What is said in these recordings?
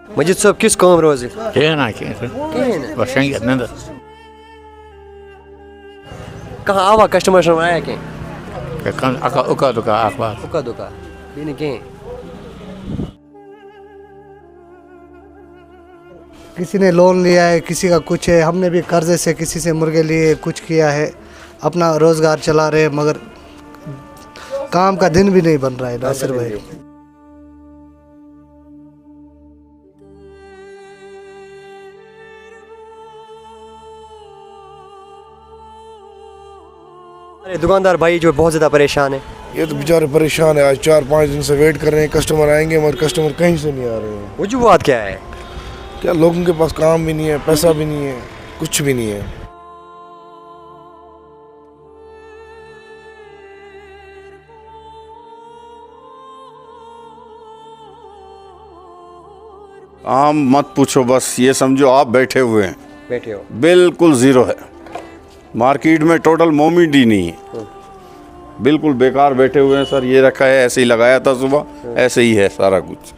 مجید صاحب کس قوم روزی کہنا کہیں کہاں آوا کسٹمر شن آیا کہ اکا دکا اخبار اکا دکا بینے کہیں کسی نے لون لیا ہے، کسی کا کچھ ہے، ہم نے بھی قرضے سے کسی سے مرغے لیے کچھ کیا ہے، اپنا روزگار چلا رہے، مگر کام کا دن بھی نہیں بن رہا ہے ناصر بھائی۔ دکاندار بھائی جو بہت زیادہ پریشان ہے، یہ تو بیچارے پریشان ہیں، آج 4-5 دن سے ویٹ کر رہے ہیں، کسٹمر آئیں گے مگر کسٹمر کہیں سے نہیں آ رہے ہیں۔ وجوہات کیا ہے؟ کیا لوگوں کے پاس کام بھی نہیں ہے، پیسہ بھی نہیں ہے، کچھ بھی نہیں ہے۔ عام مت پوچھو، بس یہ سمجھو آپ بیٹھے ہوئے ہیں، بیٹھے ہو بالکل زیرو ہے، مارکیٹ میں ٹوٹل مومنٹ ہی نہیں ہے، بالکل بیکار بیٹھے ہوئے ہیں سر۔ یہ رکھا ہے ایسے ہی لگایا تھا صبح، ایسے ہی ہے سارا کچھ۔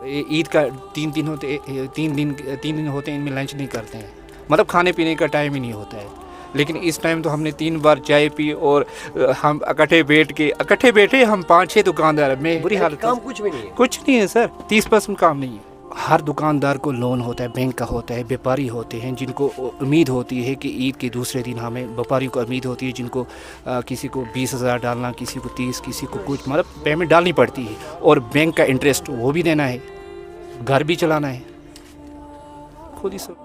عید کا تین دن ہوتے ہیں، ان میں لنچ نہیں کرتے ہیں، مطلب کھانے پینے کا ٹائم ہی نہیں ہوتا ہے۔ لیکن اس ٹائم تو ہم نے 3 بار چائے پی اور ہم اکٹھے بیٹھے ہم 5-6 دکاندار میں بری حالت۔ کام کچھ بھی نہیں ہے، کچھ نہیں ہے سر، 30% کام نہیں ہے۔ ہر دکاندار کو لون ہوتا ہے، بینک کا ہوتا ہے، بیپاری ہوتے ہیں جن کو امید ہوتی ہے کہ عید کے دوسرے دن ہمیں، بیپاریوں کو امید ہوتی ہے جن کو کسی کو 20,000 ڈالنا، کسی کو 30، کسی کو کچھ، مطلب پیمنٹ ڈالنی پڑتی ہے، اور بینک کا انٹرسٹ وہ بھی دینا ہے، گھر بھی چلانا ہے، خود ہی سب۔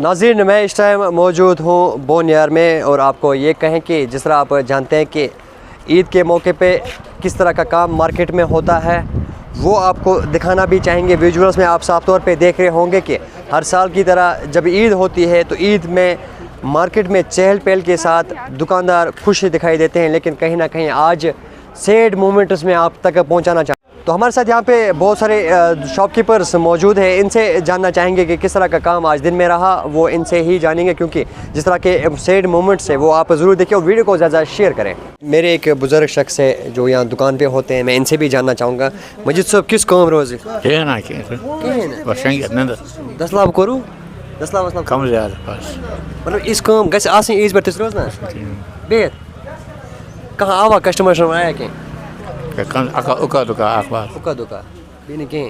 ناظرین میں اس ٹائم موجود ہوں بونیار میں، اور آپ کو یہ کہیں کہ جس طرح آپ جانتے ہیں کہ عید کے موقع پہ کس طرح کا کام مارکیٹ میں ہوتا ہے، وہ آپ کو دکھانا بھی چاہیں گے۔ ویژولز میں آپ صاف طور پہ دیکھ رہے ہوں گے کہ ہر سال کی طرح جب عید ہوتی ہے تو عید میں مارکیٹ میں چہل پہل کے ساتھ دکاندار خوش دکھائی دیتے ہیں، لیکن کہیں نہ کہیں آج سیڈ مومنٹس میں آپ تک پہنچانا چاہتے ہیں۔ تو ہمارے ساتھ یہاں پہ بہت سارے شاپ کیپرز موجود ہیں، ان سے جاننا چاہیں گے کہ کس طرح کا کام آج دن میں رہا، وہ ان سے ہی جانیں گے، کیونکہ جس طرح کے سیڈ مومنٹس ہیں وہ آپ ضرور دیکھیں اور ویڈیو کو زیادہ شیئر کریں۔ میرے ایک بزرگ شخص ہے جو یہاں دکان پہ ہوتے ہیں، میں ان سے بھی جاننا چاہوں گا۔ مجید صاحب کس قوم روزی کہنا کہیں دسلاب کرو دسلاب کم زیادہ بس مطلب اس کام گھس آسن عیز پہ تس روزنا بہت کہاں آوا کسٹمر شن آیا کہ اکا دکا اخبار اکا دکا بینے کہیں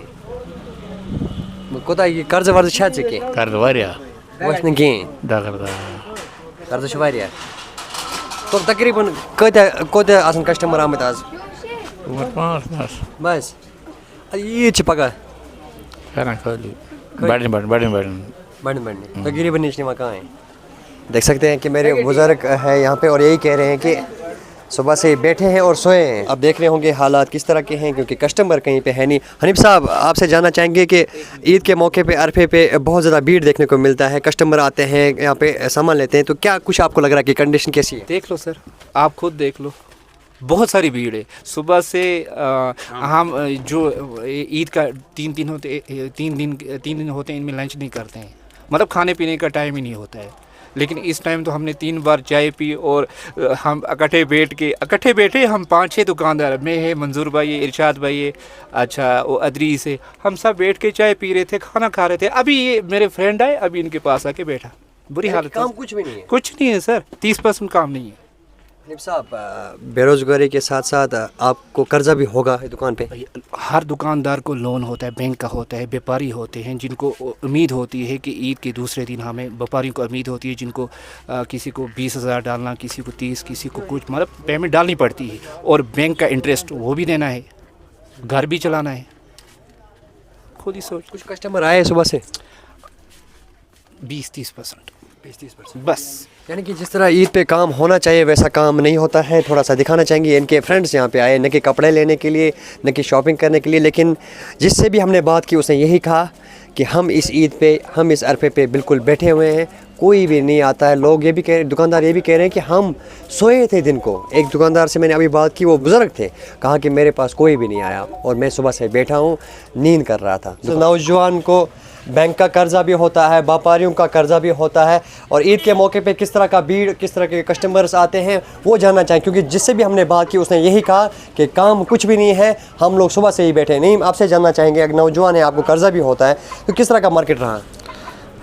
کوتا یہ قرض ورز چھا ژے کر واریاہ وچ نہ کہیں ڈگر قرض چھُ واریاہ تو تقریباً کوتاہ آسن کسٹمر آمٕتۍ آز 5 بس عیٖد چھِ پگاہ کران خٲلی بڑھن بڑھنے تو غریبن نِش نِوان کٕہۭنۍ دیکھ سکتے ہیں کہ میرے بزرگ ہے یہاں پہ اور یہی کہہ رہے ہیں کہ صبح سے بیٹھے ہیں اور سوئے ہیں۔ اب دیکھ رہے ہوں گے حالات کس طرح کے ہیں، کیونکہ کسٹمر کہیں پہ ہے نہیں۔ حنیف صاحب آپ سے جاننا چاہیں گے کہ عید کے موقع پہ عرفے پہ بہت زیادہ بھیڑ دیکھنے کو ملتا ہے، کسٹمر آتے ہیں یہاں پہ سامان لیتے ہیں، تو کیا کچھ آپ کو لگ رہا ہے کہ کنڈیشن کیسی ہے؟ دیکھ لو سر، آپ خود دیکھ لو، بہت ساری بھیڑ ہے صبح سے۔ ہم جو عید کا 3 دن ہوتے ہیں، ان میں لنچ نہیں کرتے ہیں، مطلب کھانے پینے کا ٹائم ہی نہیں ہوتا ہے۔ لیکن اس ٹائم تو ہم نے 3 بار چائے پی اور ہم اکٹھے بیٹھے ہم 5-6 دکاندار میں ہے، منظور بھائی ہے، ارشاد بھائی ہے، اچھا وہ ادریس ہے، ہم سب بیٹھ کے چائے پی رہے تھے، کھانا کھا رہے تھے۔ ابھی یہ میرے فرینڈ آئے، ابھی ان کے پاس آ کے بیٹھا، بری حالت۔ کام کچھ بھی نہیں ہے، کچھ نہیں ہے سر، 30% کام نہیں ہے۔ حنیف صاحب بے روزگاری کے ساتھ ساتھ آپ کو قرضہ بھی ہوگا دکان پہ؟ ہر دکاندار کو لون ہوتا ہے، بینک کا ہوتا ہے، بیپاری ہوتے ہیں جن کو امید ہوتی ہے کہ عید کے دوسرے دن ہمیں، بیپاریوں کو امید ہوتی ہے جن کو کسی کو 20,000 ڈالنا، کسی کو 30، کسی کو کچھ، مطلب پیمنٹ ڈالنی پڑتی ہے، اور بینک کا انٹرسٹ وہ بھی دینا ہے، گھر بھی چلانا ہے، خود ہی سوچ۔ کچھ کسٹمر آئے صبح سے 20-30% بس۔ یعنی کہ جس طرح عید پہ کام ہونا چاہیے ویسا کام نہیں ہوتا ہے۔ تھوڑا سا دکھانا چاہیں گے، ان کے فرینڈس یہاں پہ آئے نہ کہ کپڑے لینے کے لیے، نہ کہ شاپنگ کرنے کے لیے، لیکن جس سے بھی ہم نے بات کی اس نے یہی کہا کہ ہم اس عید پہ، ہم اس عرفے پہ بالکل بیٹھے ہوئے ہیں، کوئی بھی نہیں آتا ہے۔ لوگ یہ بھی کہہ رہے، دکاندار یہ بھی کہہ رہے ہیں کہ ہم سوئے تھے دن کو۔ ایک دکاندار سے میں نے ابھی بات کی، وہ بزرگ تھے، کہا کہ میرے پاس کوئی بھی نہیں آیا اور میں صبح سے بیٹھا ہوں، نیند کر رہا تھا۔ نوجوان کو बैंक का कर्जा भी होता है, व्यापारियों का कर्जा भी होता है, और ईद के मौके पे किस तरह का भीड़, किस तरह के कस्टमर्स आते हैं वो जानना चाहें, क्योंकि जिससे भी हमने बात की उसने यही कहा कि काम कुछ भी नहीं है, हम लोग सुबह से ही बैठे हैं। नहीं, आपसे जानना चाहेंगे, एक नौजवान है, आपको कर्जा भी होता है, तो किस तरह का मार्केट रहा?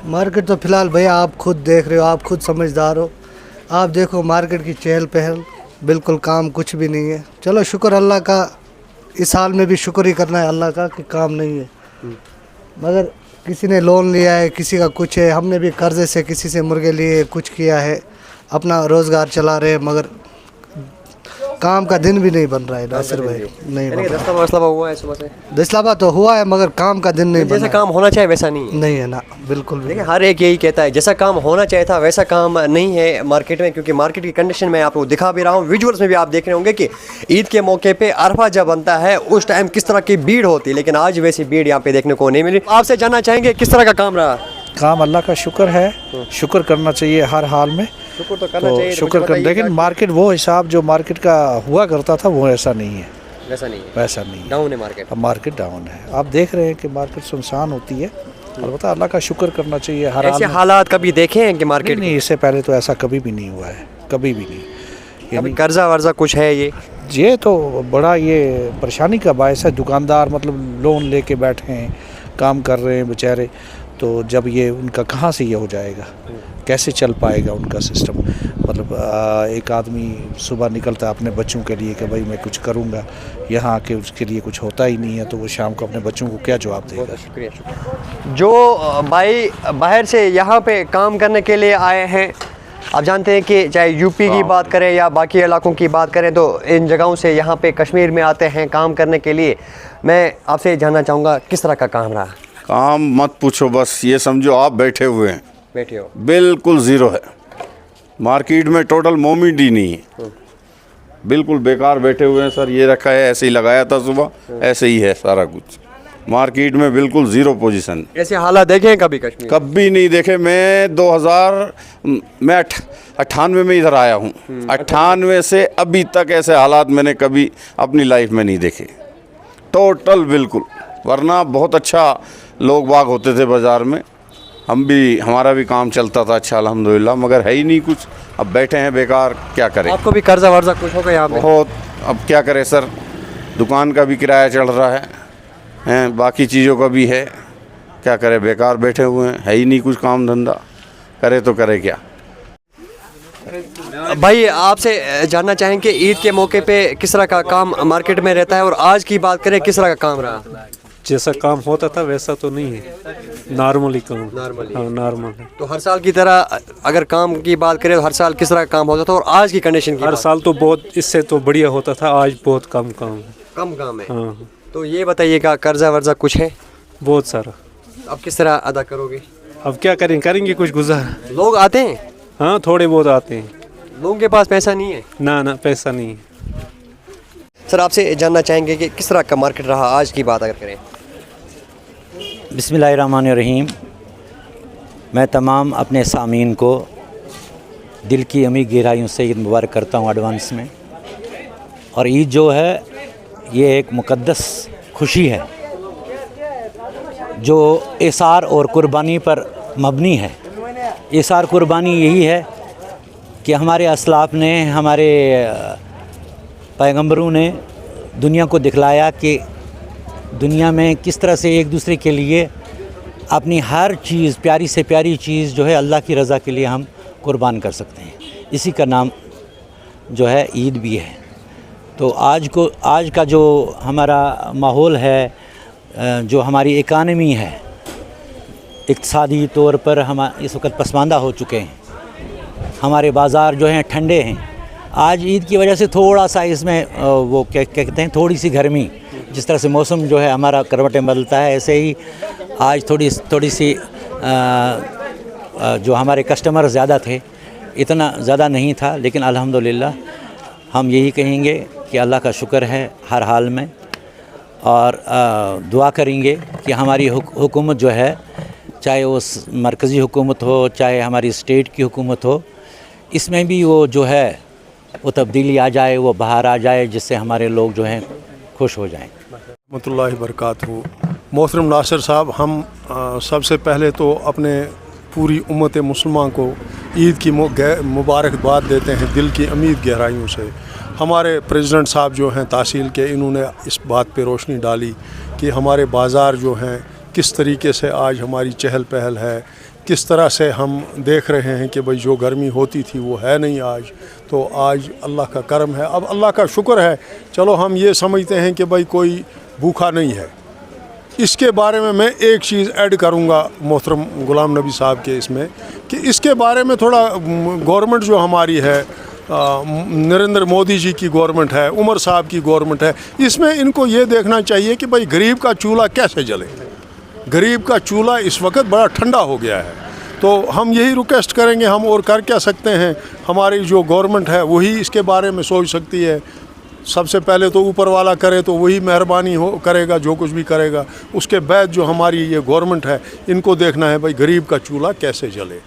मार्केट तो फ़िलहाल भैया आप खुद देख रहे हो, आप खुद समझदार हो, आप देखो मार्केट की चहल पहल, बिल्कुल काम कुछ भी नहीं है। चलो शुक्र अल्लाह का, इस हाल में भी शुक्र ही करना है अल्लाह का कि काम नहीं है। मगर किसी ने लोन लिया है, किसी का कुछ है, हमने भी कर्जे से किसी से मुर्गे लिए, कुछ किया है, अपना रोज़गार चला रहे हैं, मगर काम का दिन भी नहीं बन रहा है नासिर भाई, नहीं बन रहा। दस्तवा वस्तवा हुआ है सुबह से? दसलाबा तो हुआ है मगर काम का दिन नहीं जैसा बना काम होना चाहिए वैसा नहीं है। नहीं है ना, बिल्कुल भी देखिए, हर एक यही कहता है जैसा काम होना चाहिए था वैसा काम नहीं है मार्केट में, क्योंकि मार्केट की कंडीशन में आपको दिखा भी रहा हूँ, विजुअल्स में भी आप देख रहे होंगे कि ईद के मौके पे अरफा जब बनता है उस टाइम किस तरह की भीड़ होती है, लेकिन आज वैसी भीड़ यहाँ पे देखने को नहीं मिली। आपसे जानना चाहेंगे किस तरह का काम रहा? काम अल्लाह का शुक्र है, शुक्र करना चाहिए हर हाल में, शुक्र तो करना तो चाहिए, शुक्र कर, लेकिन मार्केट वो हिसाब जो मार्केट का हुआ करता था वो ऐसा नहीं है, वैसा नहीं है, वैसा नहीं है। डाउन है मार्केट। अब मार्केट डाउन है, आप देख रहे हैं कि मार्केट सुनसान होती है, और बता अल्लाह का शुक्र करना चाहिए हर हाल ऐसे में। हालात कभी देखे हैं कि मार्केट नहीं, इससे पहले तो ऐसा कभी भी नहीं हुआ है, कभी भी नहीं। अभी कर्जा वर्जा कुछ है? ये तो बड़ा ये परेशानी का बायस है, दुकानदार मतलब लोन लेके बैठे हैं, काम कर रहे हैं बेचारे, तो जब ये उनका कहाँ से ये हो जाएगा, कैसे चल पाएगा उनका सिस्टम। मतलब एक आदमी सुबह निकलता है अपने बच्चों के लिए कि भाई मैं कुछ करूँगा, यहाँ आके उसके लिए कुछ होता ही नहीं है, तो वो शाम को अपने बच्चों को क्या जवाब देगा। शुक्रिया। जो भाई बाहर से यहाँ पे काम करने के लिए आए हैं, आप जानते हैं कि चाहे यूपी की बात करें या बाकी इलाकों की बात करें, तो इन जगहों से यहाँ पे कश्मीर में आते हैं काम करने के लिए। मैं आपसे जानना चाहूँगा किस तरह का काम रहा? काम मत पूछो, बस ये समझो आप बैठे हुए हैं, बैठे हो, बिल्कुल ज़ीरो है। मार्केट में टोटल मोमेंट ही नहीं है, बिल्कुल बेकार बैठे हुए हैं सर। ये रखा है, ऐसे ही लगाया था सुबह, ऐसे ही है सारा कुछ। मार्केट में बिल्कुल ज़ीरो पोजीशन। ऐसे हालात देखे हैं कभी कश्मीर? कभी नहीं देखे। मैं 98 में इधर आया हूँ, 98 से अभी तक ऐसे हालात मैंने कभी अपनी लाइफ में नहीं देखे, टोटल बिल्कुल। वरना बहुत अच्छा लोग बाग होते थे बाज़ार में, हमारा भी काम चलता था अच्छा अल्हम्दुलिल्लाह, मगर है ही नहीं कुछ। अब बैठे हैं बेकार, क्या करें। आपको भी कर्जा वर्जा कुछ होगा यहाँ पे? बहुत। अब क्या करें सर, दुकान का भी किराया चढ़ रहा है, बाकी चीज़ों का भी है, क्या करें, बेकार बैठे हुए हैं, है ही नहीं कुछ काम धंधा, करे तो करे क्या। भाई आपसे जानना चाहेंगे ईद के मौके पे किस तरह का काम मार्केट में रहता है, और आज की बात करें किस तरह का काम रहा? जैसा काम होता था वैसा तो नहीं है, नॉर्मली काम। नॉर्मली? हाँ, नॉर्मल है। तो हर साल की तरह अगर काम की बात करें तो हर साल किस तरह का काम होता था, और आज की कंडीशन की हर साल तो बहुत इससे तो बढ़िया होता था, आज बहुत कम काम है। कम काम है? हाँ, तो ये बताइएगा, कर्जा वर्जा कुछ है? बहुत सारा। अब किस तरह अदा करोगे? अब क्या करेंगे कुछ गुजारा। लोग आते हैं? हाँ, थोड़े बहुत आते हैं। लोगों के पास पैसा नहीं है? ना पैसा नहीं है। सर आपसे जानना चाहेंगे कि किस तरह का मार्केट रहा आज की बात अगर करें? बिस्मिल्लाहिर्रहमानिर्रहीम। मैं तमाम अपने सामीन को दिल की अमी गहराइयों से ईद मुबारक करता हूँ एडवांस में। और ईद जो है ये एक मुक़द्दस खुशी है जो इसार और कुर्बानी पर मबनी है। इसार कुर्बानी यही है कि हमारे असलाफ़ ने, हमारे पैगंबरों ने दुनिया को दिखलाया कि दुनिया में किस तरह से एक दूसरे के लिए अपनी हर चीज़, प्यारी से प्यारी चीज़ जो है अल्लाह की रज़ा के लिए हम कुर्बान कर सकते हैं। इसी का नाम जो है ईद भी है। तो आज का जो हमारा माहौल है, जो हमारी इकानमी है, इक़्तिसादी तौर पर हम इस वक्त पसमानदा हो चुके हैं। हमारे बाज़ार जो हैं ठंडे हैं। आज ईद की वजह से थोड़ा सा इसमें वो क्या कहते हैं, थोड़ी सी गर्मी, जिस तरह से मौसम जो है हमारा करवटें बदलता है, ऐसे ही आज थोड़ी सी जो हमारे कस्टमर ज़्यादा थे, इतना ज़्यादा नहीं था, लेकिन अल्हम्दुलिल्लाह हम यही कहेंगे कि अल्लाह का शुक्र है हर हाल में। और दुआ करेंगे कि हमारी हुकूमत जो है, चाहे वो मरकज़ी हुकूमत हो, चाहे हमारी स्टेट की हुकूमत हो, इसमें भी वो जो है वो तब्दीली आ जाए, वो बाहर आ जाए, जिससे हमारे लोग जो हैं खुश हो जाएं। रहमतुल्लाहि बरकातहू। मोहतरम नासिर साहब, हम सबसे पहले तो अपने पूरी उम्मत मुसलमान को ईद की मुबारकबाद देते हैं दिल की अमीद गहराइयों से। हमारे प्रेसिडेंट साहब जो हैं तहसील के, इन्होंने इस बात पे रोशनी डाली कि हमारे बाज़ार जो हैं किस तरीके से आज हमारी चहल पहल है, किस तरह से हम देख रहे हैं कि भाई जो गर्मी होती थी वो है नहीं आज, तो आज अल्लाह का करम है। अब अल्लाह का शुक्र है, चलो हम ये समझते हैं कि भाई कोई भूखा नहीं है। इसके बारे में मैं एक चीज़ ऐड करूंगा मोहतरम गुलाम नबी साहब के इसमें, कि इसके बारे में थोड़ा गवर्नमेंट जो हमारी है, नरेंद्र मोदी जी की गवर्नमेंट है, उमर साहब की गवर्नमेंट है, इसमें इनको ये देखना चाहिए कि भाई गरीब का चूल्हा कैसे जले। गरीब का चूल्हा इस वक्त बड़ा ठंडा हो गया है, तो हम यही रिक्वेस्ट करेंगे, हम और कर क्या सकते हैं, हमारी जो गवर्नमेंट है वही इसके बारे में सोच सकती है। सबसे पहले तो ऊपर वाला करे तो वही मेहरबानी हो करेगा, जो कुछ भी करेगा। उसके बाद जो हमारी ये गवर्नमेंट है, इनको देखना है भाई गरीब का चूल्हा कैसे जले।